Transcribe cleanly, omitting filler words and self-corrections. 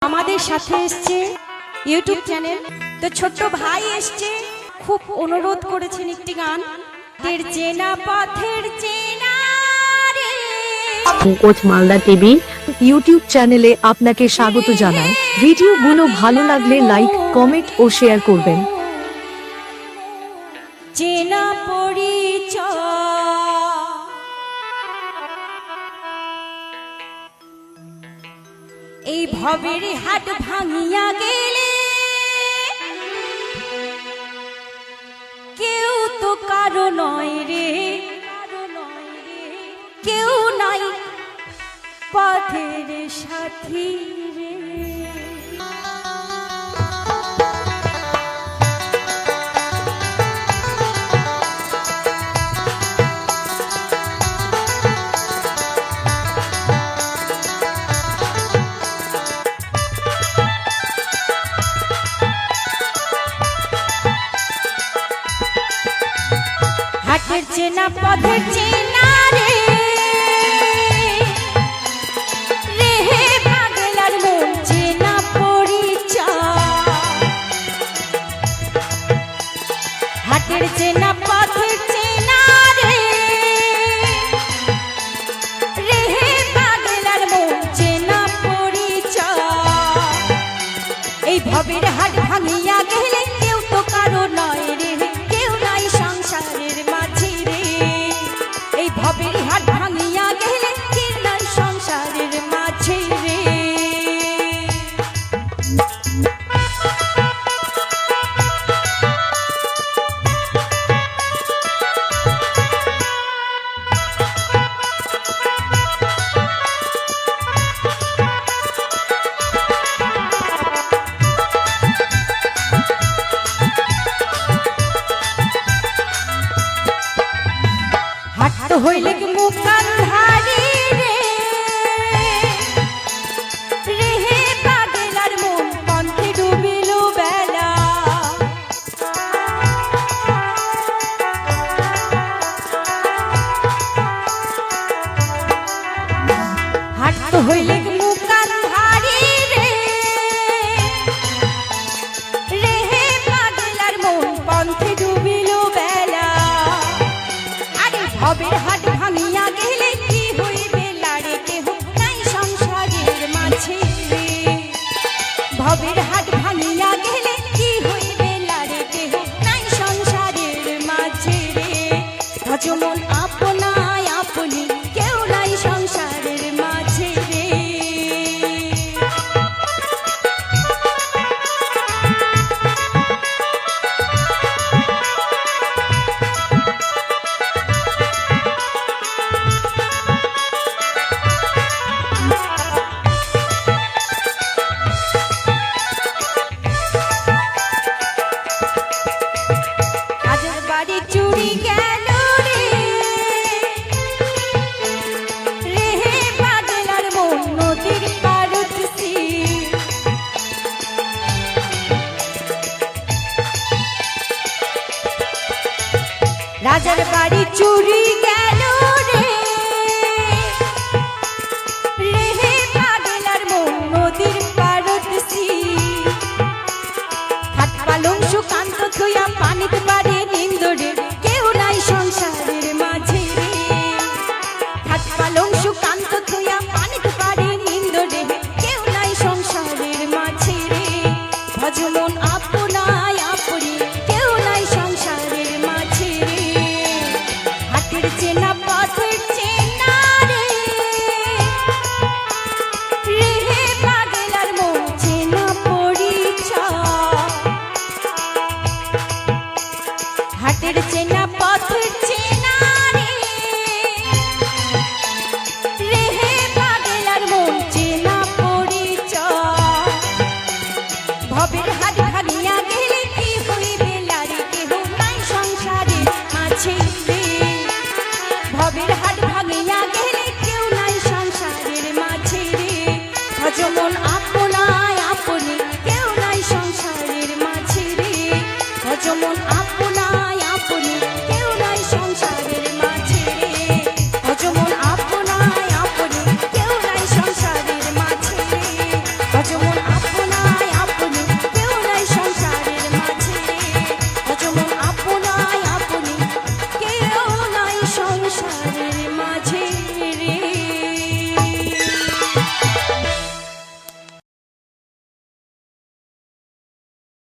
আমাদের সাথে এসছে ইউটিউব চ্যানেল তো ছোট্ট ভাই এসছে, খুব অনুরোধ করেছেন একটি গান, তের চেনা পথের চেনা রে। পঙ্কজ মালদা টিভি ইউটিউব চ্যানেলে আপনাকে স্বাগত জানাই। ভিডিওগুলো ভালো লাগলে লাইক, কমেন্ট ও শেয়ার করবেন। চেনা পরিচয় এই ভবের হাট ভাঙিয়া গেলে কেউ তো কারো নয় রে, কেউ নাই পথের সাথী রে। হাটের চেনা পথের চেনা রে, রে হে পাগলার মন চেনা পরিচয়। হাটের চেনা পথের চেনা রে, রে হে পাগলার মন চেনা পরিচয়। এই ভবের হাট ভাঙিয়া গেলে কেউ তো কারো নয় রে, কেউ নাই সংসারের মাঝে রে। এই ভবের হাট ভাঙিয়া গেলে কেউ নাই সংসারের মাঝে রে। হাট হইলে কি মুখান ধারি রে, রে হে পাগলার মন পন্থে ডুবিল বেলা। হাট হইলে কি মুখান ধারি রে, রে হে পাগলার মন পন্থে ডুবিল বেলা। ভবের হাট ভাঙিয়া গেলে কি হইবে লাড়ে, কেহ নাই সংসারের মাঝে রে। ভবের হাট ভাঙিয়া গেলে কি হইবে লাড়ে, কেহ নাই সংসারের মাঝে রে। ভজমন আপনায় আপনি, কেউ নাই সংসারের মাঝে রে। বাড়ি চুরি গেল রে, রে হে পাগলার মন নদীর পারুছি। রাজার বাড়ি চুরি গেল রে, রে হে পাগলার মন নদীর পারুছি। হাত পালং সুকান্ত থইয়া পানিতে পারে নিন্দরে, কেউ নাই সংসারের মাঝে রে। হাত পালং সুকান্ত থইয়া পানিতে পারে নিন্দরে, কেউ নাই সংসারের মাঝে রে। ভজমন আপনায় আপনি, কেউ নাই সংসারের মাঝে রে। হাটের চেনা পথের চেনা রে, রে হে পাগলার মন চেনা পরিচয়। হাটের চেনা পথের চেনা রে, রে হে পাগলার মন চেনা পরিচয়। ভবের